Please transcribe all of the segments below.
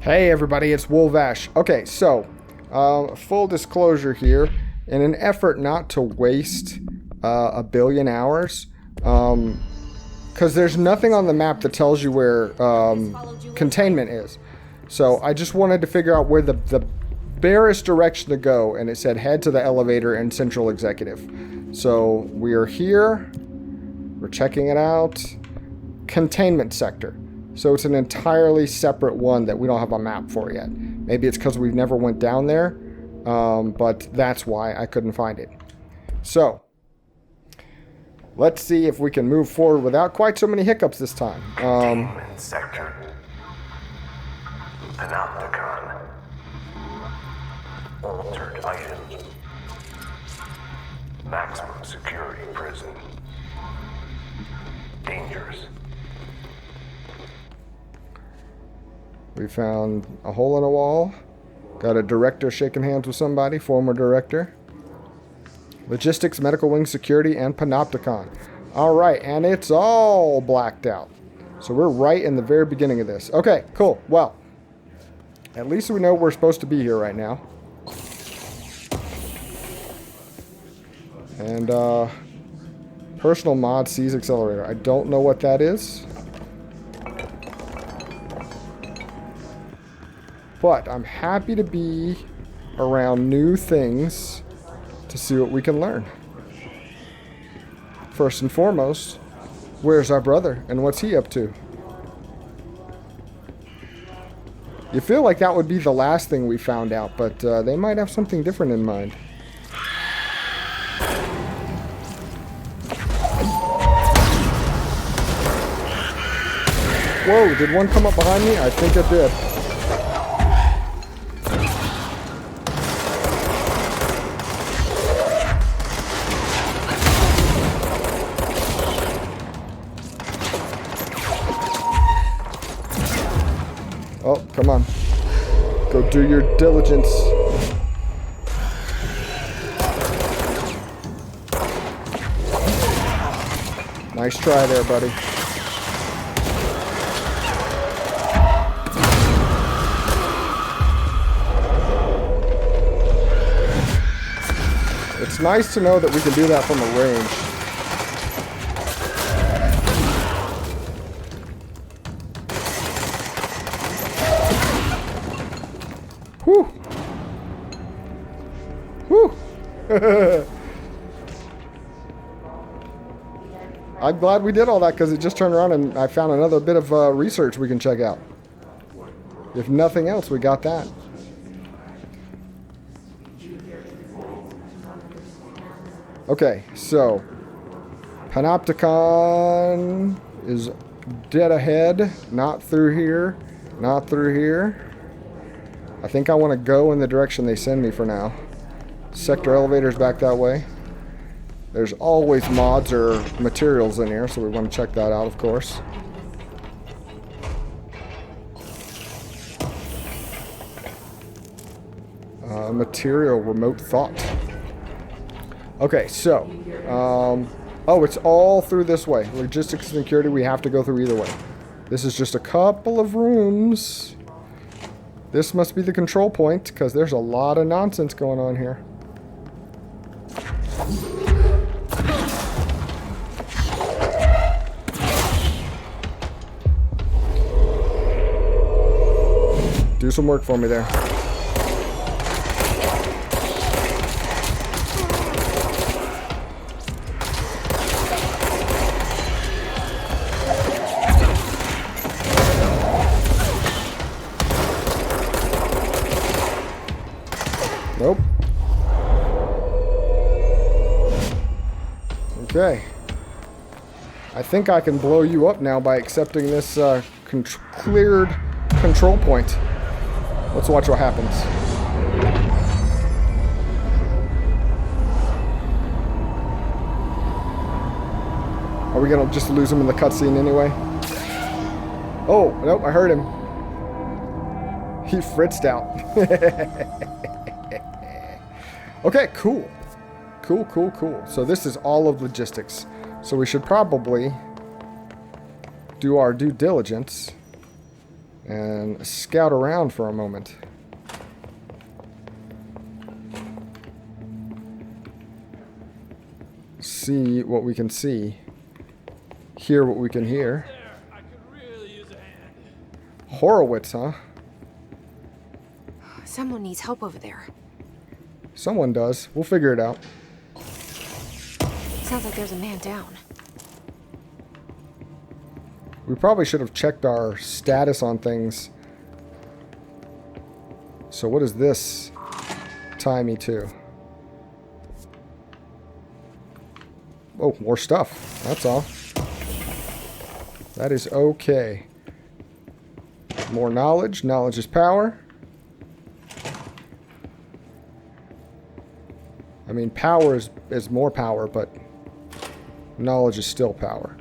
Hey everybody, it's Wolvash. Okay, so, full disclosure here, in an effort not to waste a billion hours, because there's nothing on the map that tells you where containment is. So I just wanted to figure out where the barest direction to go, and it said head to the elevator in Central Executive. So we are here, we're checking it out. Containment sector. So it's an entirely separate one that we don't have a map for yet. Maybe it's because we've never went down there, but that's why I couldn't find it. So, let's see if we can move forward without quite so many hiccups this time. Containment sector. Panopticon. Altered items. Maximum security prison. Dangerous. We found a hole in a wall. Got a director shaking hands with somebody, former director. Logistics, medical wing security, and Panopticon. Alright, and it's all blacked out. So we're right in the very beginning of this. Okay, cool. Well, at least we know we're supposed to be here right now. And, personal mod sees accelerator. I don't know what that is. But I'm happy to be around new things to see what we can learn. First and foremost, where's our brother and what's he up to? You feel like that would be the last thing we found out, but they might have something different in mind. Whoa, did one come up behind me? I think it did. Oh, come on. Go do your diligence. Nice try there, buddy. It's nice to know that we can do that from a range. Whew. Whew. I'm glad we did all that because it just turned around and I found another bit of research we can check out. If nothing else, we got that. Okay, so Panopticon is dead ahead, not through here, not through here. I think I want to go in the direction they send me for now. Sector elevator's back that way. There's always mods or materials in here, so we want to check that out, of course. Material remote thought. Okay, so, oh, it's all through this way. Logistics and security, we have to go through either way. This is just a couple of rooms. This must be the control point, because there's a lot of nonsense going on here. Do some work for me there. Nope. Okay. I think I can blow you up now by accepting this cleared control point. Let's watch what happens. Are we gonna just lose him in the cutscene anyway? Oh, nope, I heard him. He fritzed out. Okay, cool. Cool. So this is all of logistics. So we should probably do our due diligence and scout around for a moment. See what we can see. Hear what we can hear. I could really use a hand. Horowitz, huh? Someone needs help over there. Someone does. We'll figure it out. Sounds like there's a man down. We probably should have checked our status on things. So what does this tie me to? Oh, more stuff. That's all. That is okay. More knowledge. Knowledge is power. I mean, power is more power, but knowledge is still power.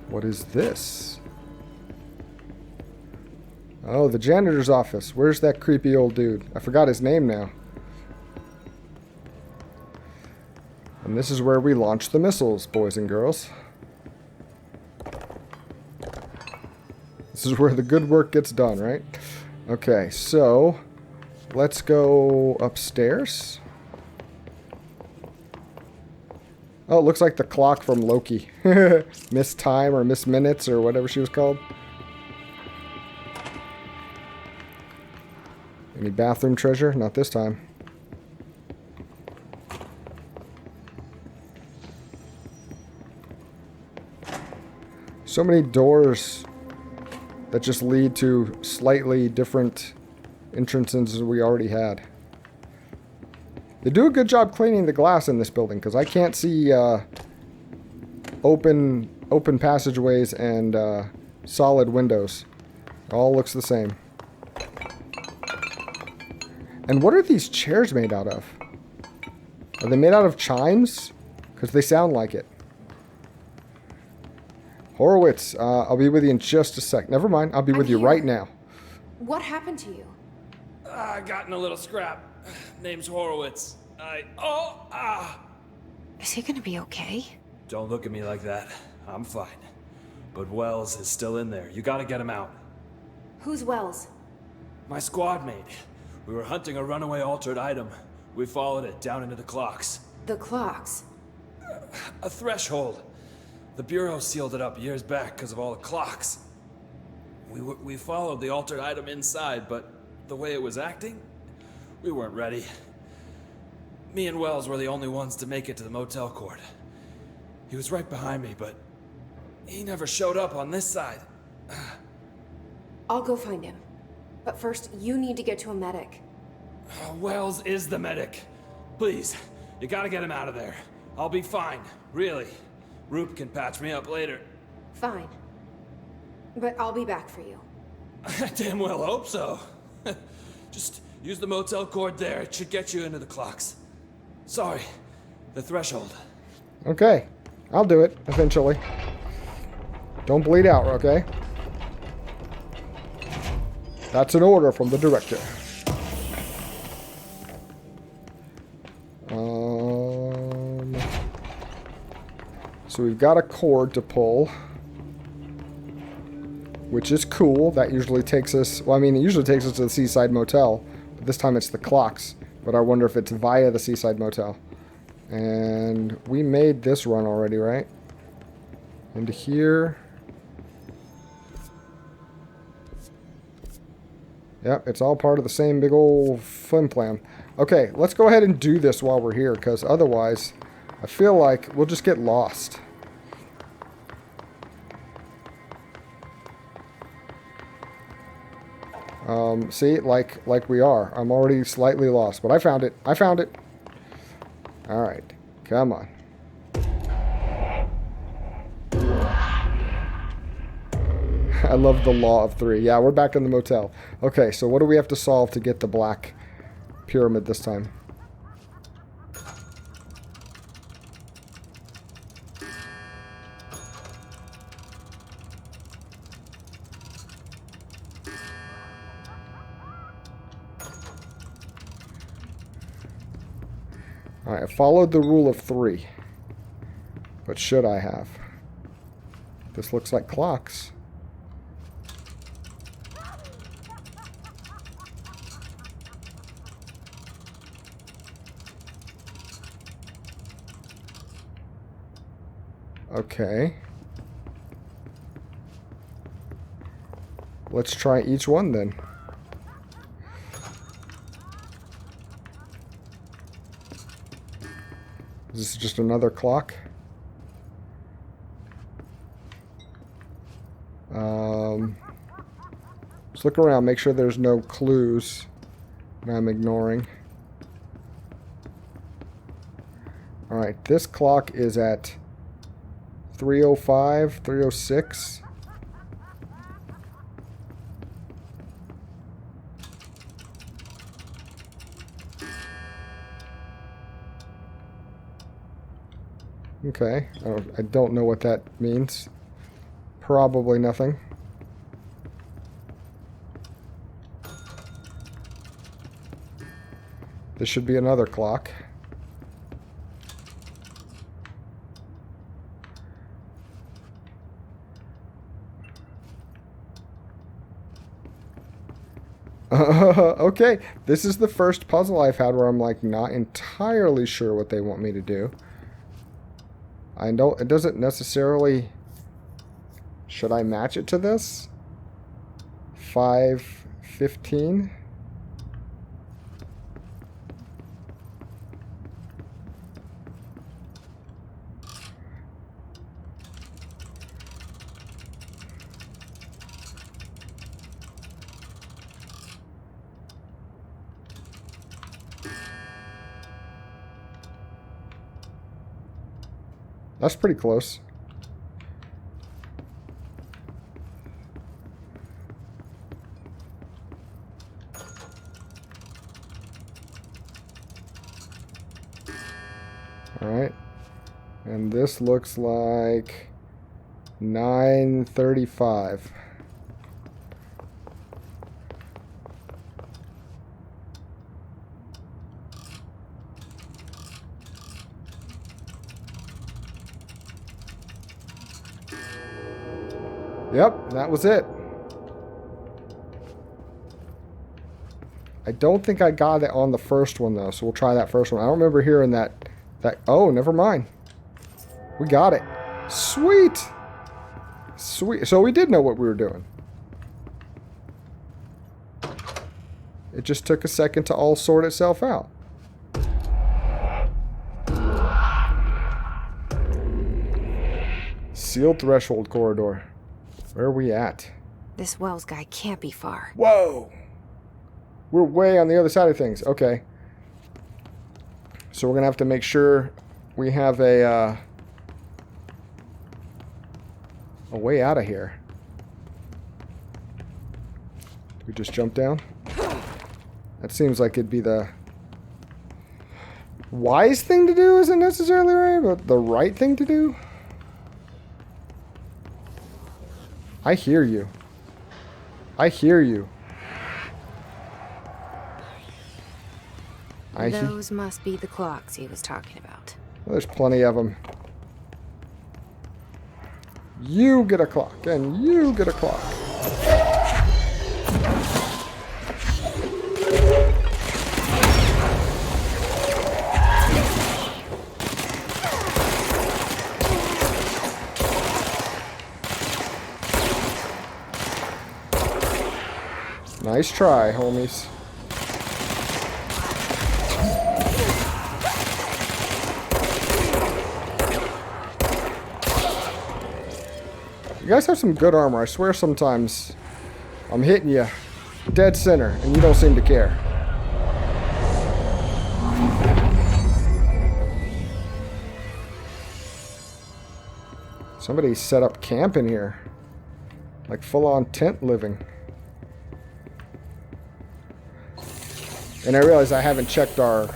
What is this? Oh, the janitor's office. Where's that creepy old dude? I forgot his name now. And this is where we launch the missiles, boys and girls. This is where the good work gets done, right? Okay, so let's go upstairs. Oh, it looks like the clock from Loki. Miss Time or Miss Minutes or whatever she was called. Any bathroom treasure? Not this time. So many doors that just lead to slightly different entrances than we already had. They do a good job cleaning the glass in this building because I can't see open passageways and solid windows. It all looks the same. And what are these chairs made out of? Are they made out of chimes? Because they sound like it. Horowitz, I'll be with you in just a sec. Never mind, I'll be with you right now. What happened to you? I got in a little scrap. Name's Horowitz. Is he gonna be okay? Don't look at me like that. I'm fine. But Wells is still in there. You gotta get him out. Who's Wells? My squad mate. We were hunting a runaway altered item. We followed it down into the clocks. The clocks. A threshold. The Bureau sealed it up years back because of all the clocks. We followed the altered item inside, but the way it was acting, we weren't ready. Me and Wells were the only ones to make it to the motel court. He was right behind me, but he never showed up on this side. I'll go find him. But first, you need to get to a medic. Wells is the medic. Please, you gotta get him out of there. I'll be fine, really. Roop can patch me up later. Fine. But I'll be back for you. I damn well hope so. Just use the motel cord there. It should get you into the clocks. Sorry, the threshold. Okay, I'll do it eventually. Don't bleed out, okay? That's an order from the director. So we've got a cord to pull, which is cool. That usually takes us, well, I mean, it usually takes us to the Seaside Motel, but this time it's the clocks. But I wonder if it's via the Seaside Motel. And we made this run already, right? Into here. Yep, it's all part of the same big old flim plan. Okay, let's go ahead and do this while we're here, because otherwise I feel like we'll just get lost. See, like we are. I'm already slightly lost, but I found it. I found it. All right, come on. I love the law of three. Yeah, we're back in the motel. Okay, so what do we have to solve to get the black pyramid this time? Alright, I followed the rule of three. But should I have? This looks like clocks. Okay. Let's try each one then. Is this just another clock? Let's look around, make sure there's no clues that I'm ignoring. Alright, this clock is at 3:05, 3:06. Okay, I don't know what that means. Probably nothing. This should be another clock. Okay, this is the first puzzle I've had where I'm like not entirely sure what they want me to do. I know it doesn't necessarily... Should I match it to this? 5:15? That's pretty close. Alright. And this looks like 9:35. Yep, that was it. I don't think I got it on the first one, though, so we'll try that first one. I don't remember hearing that... Oh, never mind. We got it. Sweet! Sweet. So we did know what we were doing. It just took a second to all sort itself out. Sealed threshold corridor. Where are we at? This Wells guy can't be far. Whoa! We're way on the other side of things. Okay. So we're going to have to make sure we have a way out of here. Do we just jump down? That seems like it'd be the wise thing to do, isn't necessarily right, but the right thing to do? I hear you. I hear you. Those must be the clocks he was talking about. Well, there's plenty of them. You get a clock, and you get a clock. Nice try, homies. You guys have some good armor. I swear sometimes I'm hitting you dead center and you don't seem to care. Somebody set up camp in here. Like full-on tent living. And I realize I haven't checked our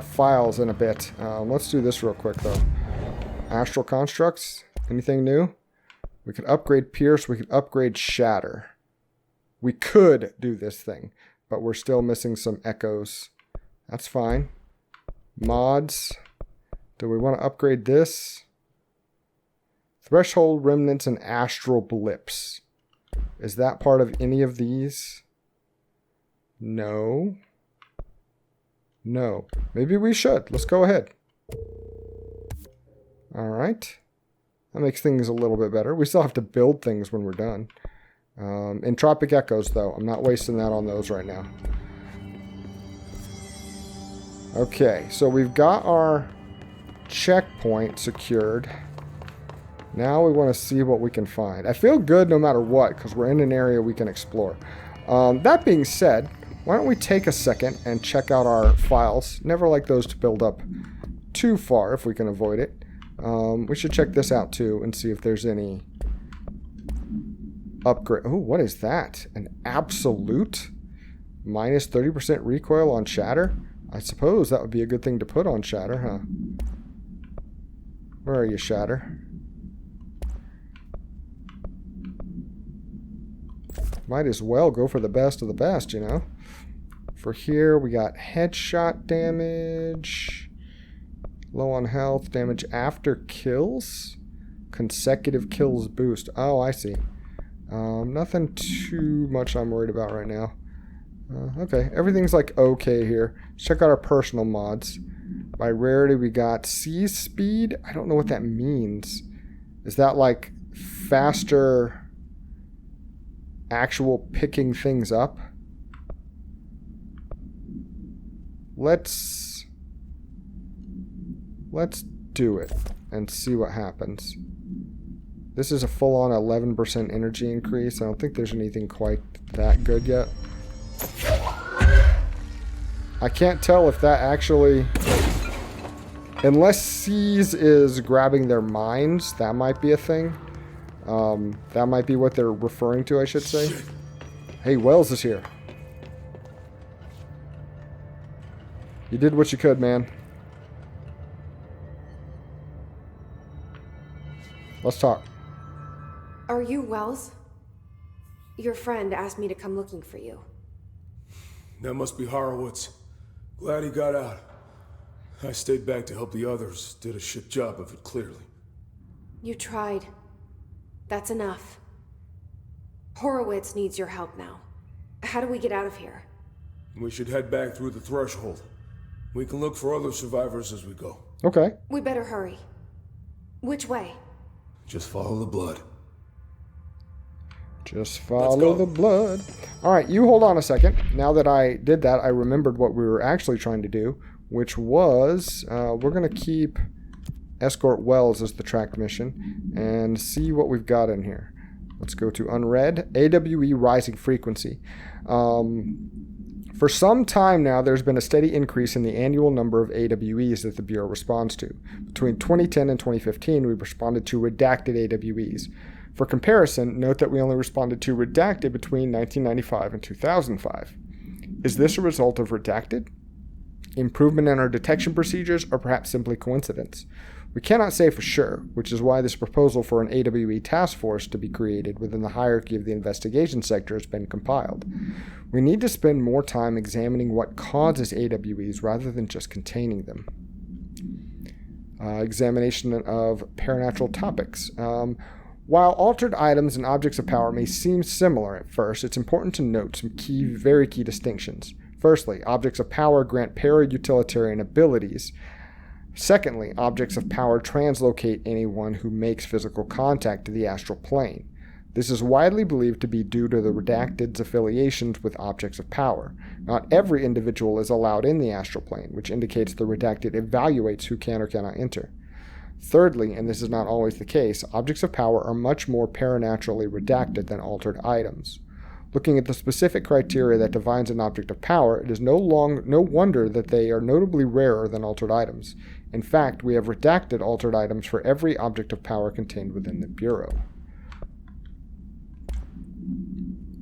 files in a bit. Let's do this real quick though. Astral constructs. Anything new? We could upgrade Pierce. We could upgrade Shatter. We could do this thing, but we're still missing some echoes. That's fine. Mods. Do we want to upgrade this? Threshold, Remnants, and Astral Blips. Is that part of any of these? No. No. Maybe we should. Let's go ahead. All right. That makes things a little bit better. We still have to build things when we're done. Entropic echoes, though. I'm not wasting that on those right now. Okay, so we've got our checkpoint secured. Now we want to see what we can find. I feel good no matter what, because we're in an area we can explore. That being said, why don't we take a second and check out our files. Never like those to build up too far if we can avoid it. We should check this out too and see if there's any upgrade. Oh, what is that? An absolute minus 30% recoil on shatter? I suppose that would be a good thing to put on shatter, huh? Where are you, shatter? Might as well go for the best of the best, you know? For here, we got headshot damage. Low on health. Damage after kills. Consecutive kills boost. Oh, I see. Nothing too much I'm worried about right now. Okay, everything's like okay here. Let's check out our personal mods. By rarity, we got sea speed. I don't know what that means. Is that like faster actual picking things up? Let's do it and see what happens. This is a full-on 11% energy increase. I don't think there's anything quite that good yet. I can't tell if that actually... Unless Seas is grabbing their minds, that might be a thing. That might be what they're referring to, I should say. Hey, Wells is here. You did what you could, man. Let's talk. Are you Wells? Your friend asked me to come looking for you. That must be Horowitz. Glad he got out. I stayed back to help the others. Did a shit job of it, clearly. You tried. That's enough. Horowitz needs your help now. How do we get out of here? We should head back through the threshold. We can look for other survivors as we go. Okay. We better hurry. Which way? Just follow the blood. Just follow the blood. Alright, you hold on a second. Now that I did that, I remembered what we were actually trying to do, which was, we're going to keep Escort Wells as the track mission and see what we've got in here. Let's go to unread. AWE rising frequency. For some time now, there's been a steady increase in the annual number of AWEs that the Bureau responds to. Between 2010 and 2015, we responded to redacted AWEs. For comparison, note that we only responded to redacted between 1995 and 2005. Is this a result of redacted, improvement in our detection procedures, or perhaps simply coincidence? We cannot say for sure, which is why this proposal for an AWE task force to be created within the hierarchy of the investigation sector has been compiled. We need to spend more time examining what causes AWEs rather than just containing them. Examination of paranatural topics. While altered items and objects of power may seem similar at first, it's important to note some very key distinctions. Firstly, objects of power grant para-utilitarian abilities. Secondly, objects of power translocate anyone who makes physical contact to the astral plane. This is widely believed to be due to the redacted's affiliations with objects of power. Not every individual is allowed in the astral plane, which indicates the redacted evaluates who can or cannot enter. Thirdly, and this is not always the case, objects of power are much more paranaturally redacted than altered items. Looking at the specific criteria that defines an object of power, it is no wonder that they are notably rarer than altered items. In fact, we have redacted altered items for every object of power contained within the Bureau.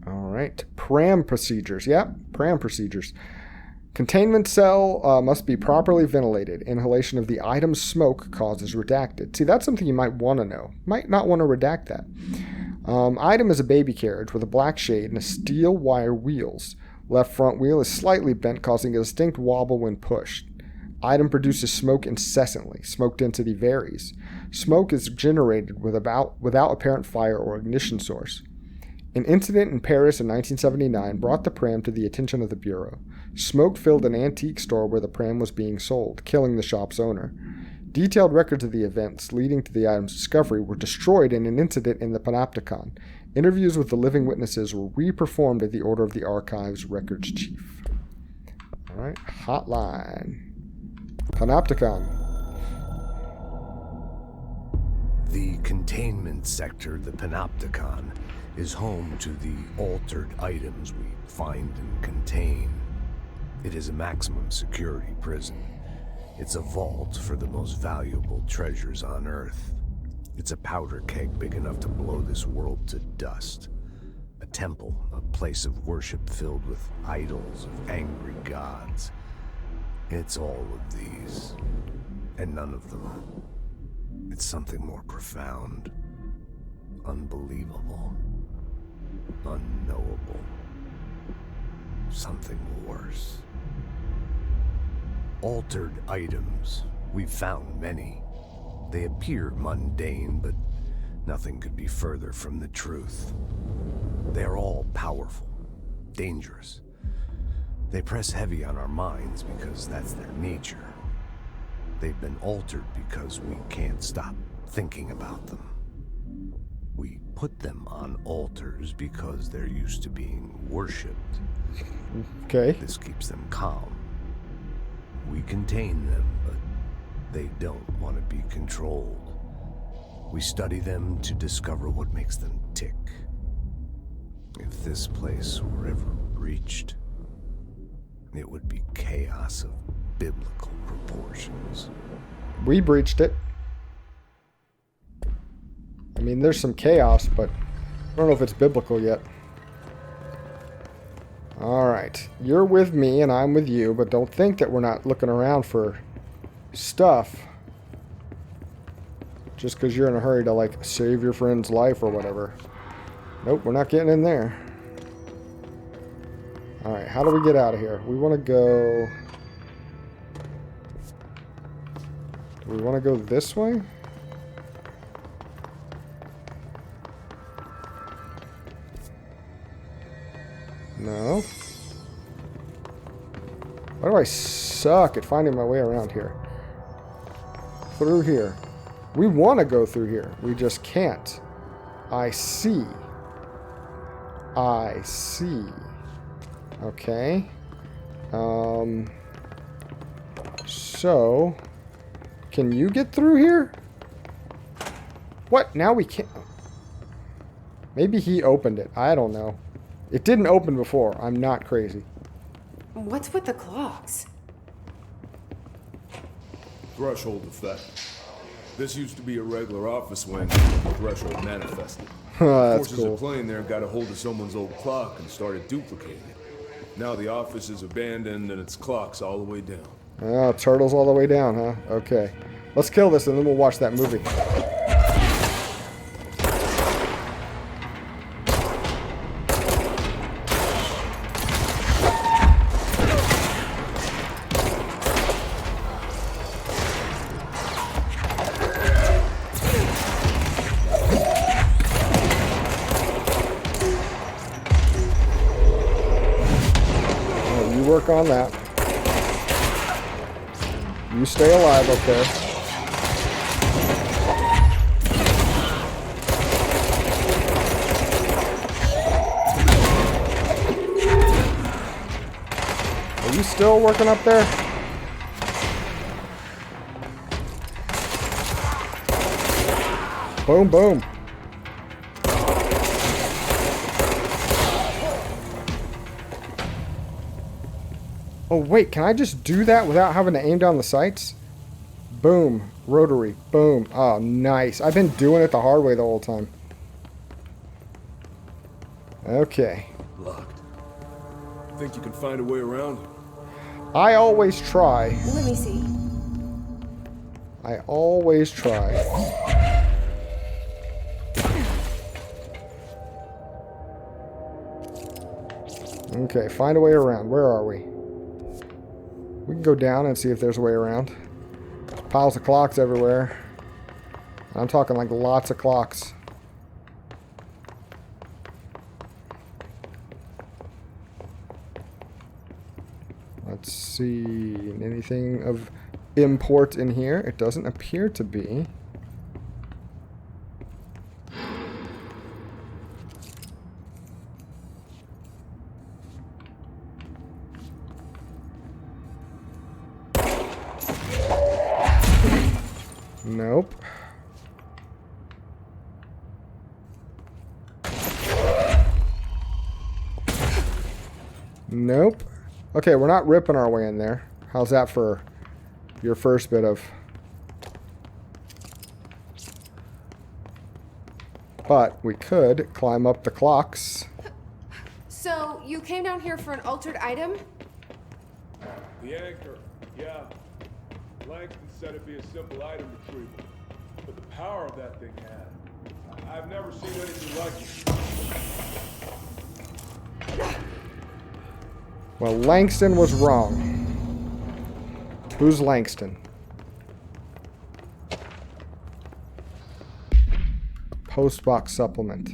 Alright, PRAM procedures. Yep, PRAM procedures. Containment cell must be properly ventilated. Inhalation of the item's smoke causes redacted. See, that's something you might want to know. Might not want to redact that. Item is a baby carriage with a black shade and steel wire wheels. Left front wheel is slightly bent, causing a distinct wobble when pushed. Item produces smoke incessantly. Smoke density varies. Smoke is generated without apparent fire or ignition source. An incident in Paris in 1979 brought the pram to the attention of the Bureau. Smoke filled an antique store where the pram was being sold, killing the shop's owner. Detailed records of the events leading to the item's discovery were destroyed in an incident in the Panopticon. Interviews with the living witnesses were reperformed at the order of the Archives Records Chief. Alright, hotline. Panopticon. The containment sector, the Panopticon, is home to the altered items we find and contain. It is a maximum security prison. It's a vault for the most valuable treasures on Earth. It's a powder keg big enough to blow this world to dust. A temple, a place of worship filled with idols of angry gods. It's all of these, and none of them. It's something more profound, unbelievable, unknowable. Something worse. Altered items. We've found many. They appear mundane, but nothing could be further from the truth. They're all powerful, dangerous. They press heavy on our minds because that's their nature. They've been altered because we can't stop thinking about them. We put them on altars because they're used to being worshipped. Okay. This keeps them calm. We contain them, but they don't want to be controlled. We study them to discover what makes them tick. If this place were ever breached, it would be chaos of biblical proportions. We breached it. I mean, there's some chaos, but I don't know if it's biblical yet. Alright. You're with me and I'm with you, but don't think that we're not looking around for stuff. Just because you're in a hurry to, like, save your friend's life or whatever. Nope, we're not getting in there. Alright, how do we get out of here? We want to go... Do we want to go this way? No. Why do I suck at finding my way around here? Through here. We want to go through here. We just can't. I see. I see. Okay. So... Can you get through here? What? Now we can't... Maybe he opened it. I don't know. It didn't open before. I'm not crazy. What's with the clocks? Threshold effect. This used to be a regular office when Threshold manifested. That's Forces cool. of plane there got a hold of someone's old clock and started duplicating it. Now the office is abandoned and its clock's all the way down. Oh, turtles all the way down, huh? Okay. Let's kill this and then we'll watch that movie. Oh, you work on that. You stay alive, okay? Are you still working up there? Boom, boom. Oh, wait, can I just do that without having to aim down the sights? Boom. Rotary. Boom. Oh, nice. I've been doing it the hard way the whole time. Okay. Locked. Think you can find a way around it? I always try. Let me see. I always try. Okay, find a way around. Where are we? We can go down and see if there's a way around. Piles of clocks everywhere. I'm talking like lots of clocks. Let's see. Anything of import in here. It doesn't appear to be. Nope. Nope. Okay, we're not ripping our way in there. How's that for your first bit of... But we could climb up the clocks. So, you came down here for an altered item? The anchor, yeah. Langston said it'd be a simple item retrieval. But the power of that thing had. I've never seen anything like it. Well, Langston was wrong. Who's Langston? Postbox supplement.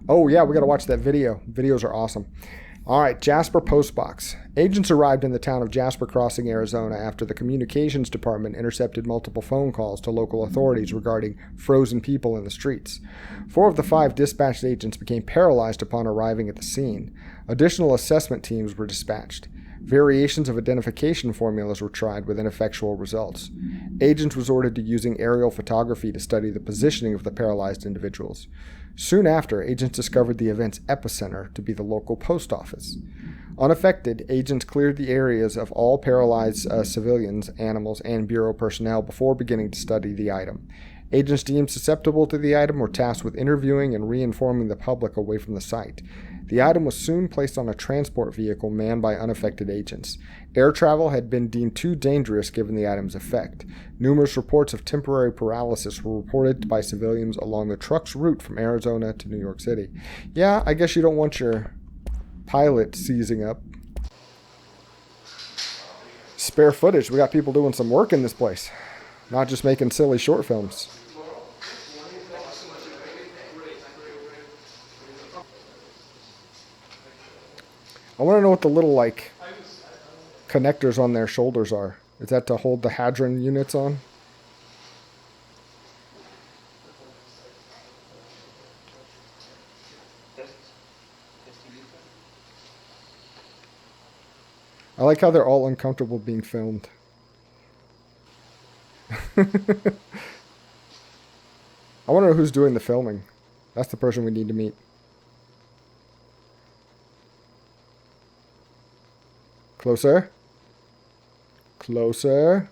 Oh yeah, we gotta watch that video. Videos are awesome. Alright, Jasper Postbox. Agents arrived in the town of Jasper Crossing, Arizona after the communications department intercepted multiple phone calls to local authorities regarding frozen people in the streets. 4 of the 5 dispatched agents became paralyzed upon arriving at the scene. Additional assessment teams were dispatched. Variations of identification formulas were tried with ineffectual results. Agents resorted to using aerial photography to study the positioning of the paralyzed individuals. Soon after, agents discovered the event's epicenter to be the local post office. Unaffected, agents cleared the areas of all paralyzed civilians, animals, and Bureau personnel before beginning to study the item. Agents deemed susceptible to the item were tasked with interviewing and reinforming the public away from the site. The item was soon placed on a transport vehicle manned by unaffected agents. Air travel had been deemed too dangerous given the item's effect. Numerous reports of temporary paralysis were reported by civilians along the truck's route from Arizona to New York City. Yeah, I guess you don't want your pilot seizing up. Spare footage. We got people doing some work in this place. Not just making silly short films. I want to know what the little, like, connectors on their shoulders are. Is that to hold the hadron units on? I like how they're all uncomfortable being filmed. I want to know who's doing the filming. That's the person we need to meet. Closer. Closer.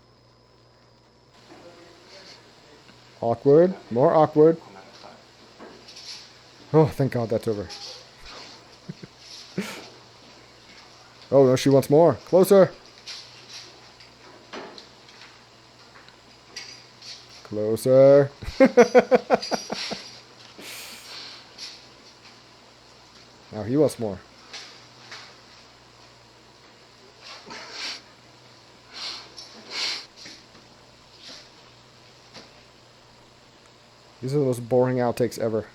Awkward. More awkward. Oh, thank God that's over. Oh, no, she wants more. Closer. Closer. Now he wants more. These are the most boring outtakes ever.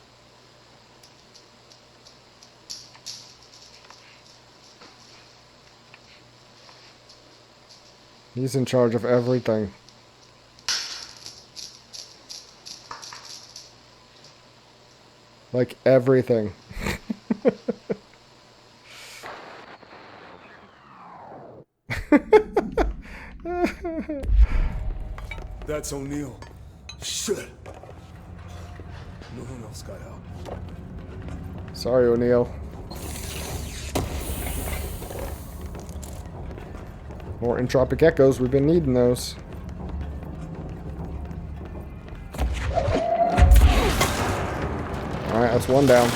He's in charge of everything. Like everything. That's O'Neill. Shit. No one else got out. Sorry, O'Neill. More entropic echoes. We've been needing those. Alright, that's one down.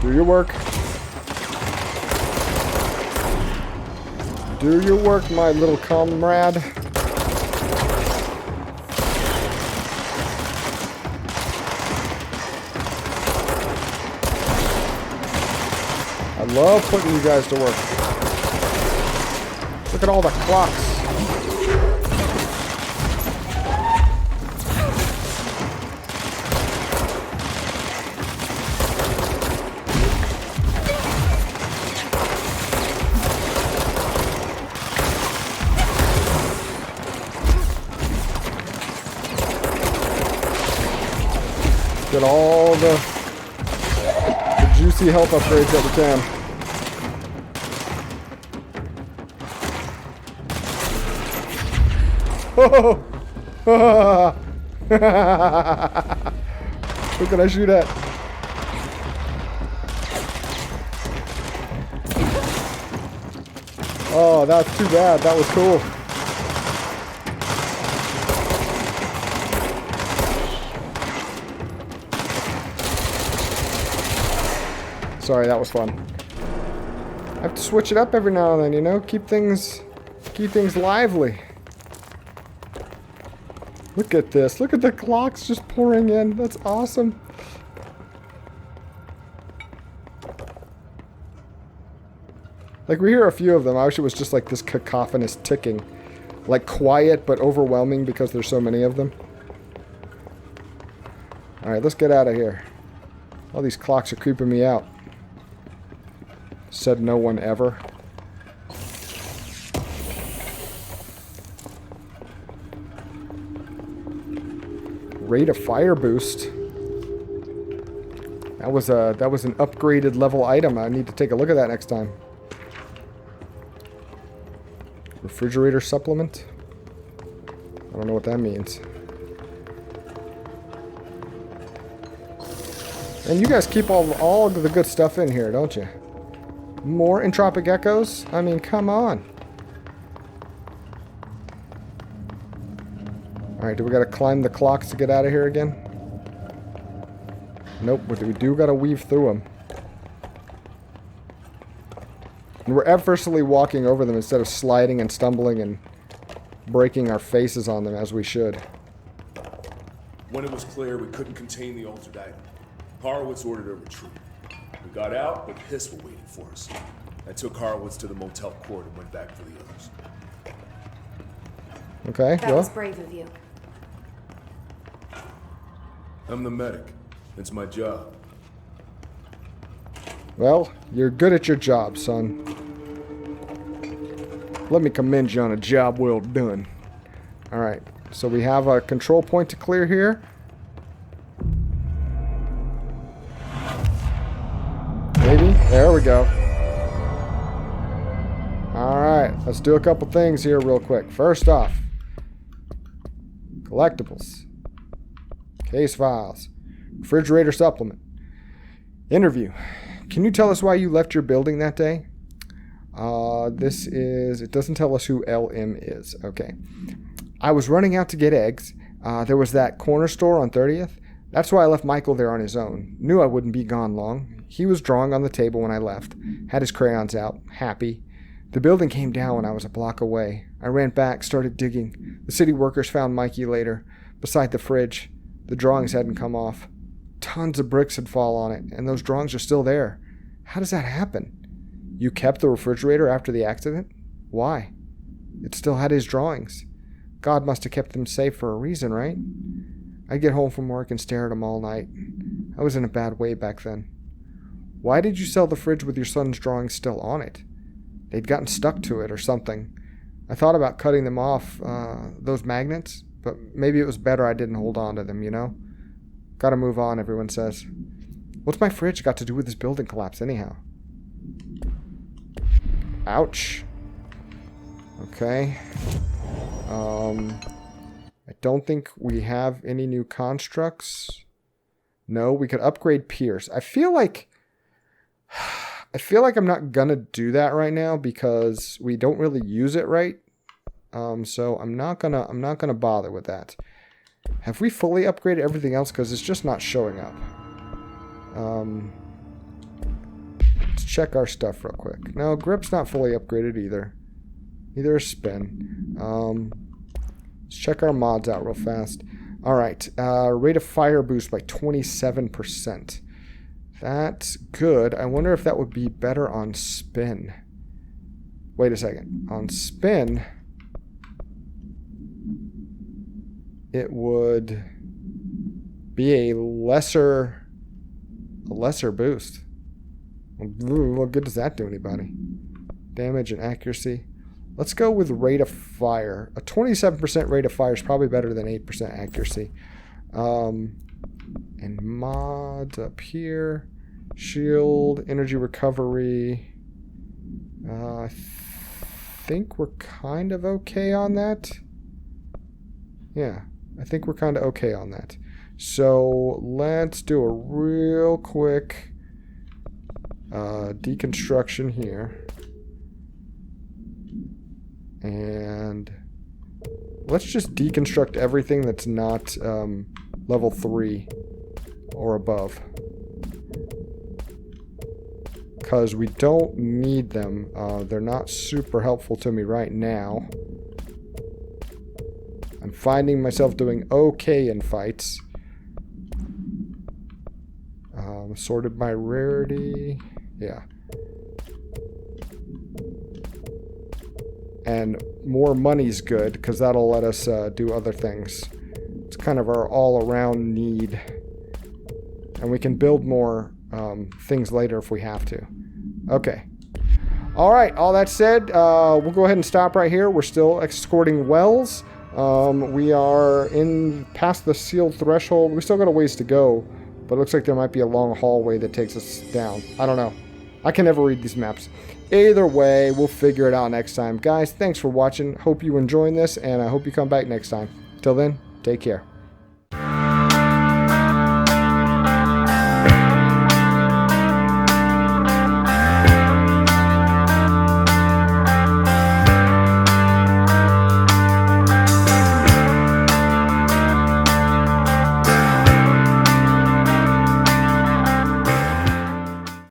Do your work. Do your work, my little comrade. I love putting you guys to work. Look at all the clocks. get all the juicy health upgrades that we can. Oh! Who can I shoot at? Oh, that's too bad. That was cool. Sorry, that was fun. I have to switch it up every now and then, you know? Keep things lively. Look at this. Look at the clocks just pouring in. That's awesome. Like, we hear a few of them. I wish it was just like this cacophonous ticking. Like, quiet but overwhelming because there's so many of them. Alright, let's get out of here. All these clocks are creeping me out. Said no one ever. Rate of fire boost. That was an upgraded level item. I need to take a look at that next time. Refrigerator supplement? I don't know what that means. And you guys keep all of the good stuff in here, don't you? More entropic echoes? I mean, come on. Alright, do we gotta climb the clocks to get out of here again? Nope, we do gotta weave through them. And we're effortlessly walking over them instead of sliding and stumbling and breaking our faces on them as we should. When it was clear we couldn't contain the altered item, Horowitz ordered a retreat. We got out, but Hiss were waiting for us. I took Horowitz to the motel court and went back for the others. Okay, That was brave of you. I'm the medic. It's my job. Well, you're good at your job, son. Let me commend you on a job well done. Alright, so we have a control point to clear here. Maybe? There we go. Alright, let's do a couple things here real quick. First off, collectibles. Case files. Refrigerator supplement. Interview. Can you tell us why you left your building that day? It doesn't tell us who LM is. Okay. I was running out to get eggs. There was that corner store on 30th. That's why I left Michael there on his own. Knew I wouldn't be gone long. He was drawing on the table when I left. Had his crayons out. Happy. The building came down when I was a block away. I ran back, started digging. The city workers found Mikey later, beside the fridge. The drawings hadn't come off. Tons of bricks had fallen on it, and those drawings are still there. How does that happen? You kept the refrigerator after the accident? Why? It still had his drawings. God must have kept them safe for a reason, right? I'd get home from work and stare at them all night. I was in a bad way back then. Why did you sell the fridge with your son's drawings still on it? They'd gotten stuck to it or something. I thought about cutting them off, those magnets, but maybe it was better I didn't hold on to them, you know? Gotta move on, everyone says. What's my fridge got to do with this building collapse anyhow? Ouch. Okay. I don't think we have any new constructs. No, we could upgrade Pierce. I feel like I'm not gonna do that right now because we don't really use it right. So I'm not gonna bother with that. Have we fully upgraded everything else? Because it's just not showing up. Let's check our stuff real quick. No, grip's not fully upgraded either. Neither is spin. Let's check our mods out real fast. Alright, rate of fire boost by 27%. That's good. I wonder if that would be better on spin. Wait a second. On spin, it would be a lesser boost. What good does that do anybody? Damage and accuracy. Let's go with rate of fire. A 27% rate of fire is probably better than 8% accuracy. And mods up here. Shield, energy recovery. I think we're kind of okay on that. Yeah, I think we're kind of okay on that. So let's do a real quick deconstruction here. And let's just deconstruct everything that's not level 3 or above. Because we don't need them. They're not super helpful to me right now. I'm finding myself doing okay in fights. Sorted by rarity. Yeah. And more money's good, because that'll let us do other things. It's kind of our all-around need. And we can build more things later if we have to. Okay. Alright, all that said, we'll go ahead and stop right here. We're still escorting Wells. We are past the sealed threshold. We still got a ways to go, but it looks like there might be a long hallway that takes us down. I don't know. I can never read these maps. Either way, we'll figure it out next time. Guys, thanks for watching. Hope you enjoying this, and I hope you come back next time. Till then, take care.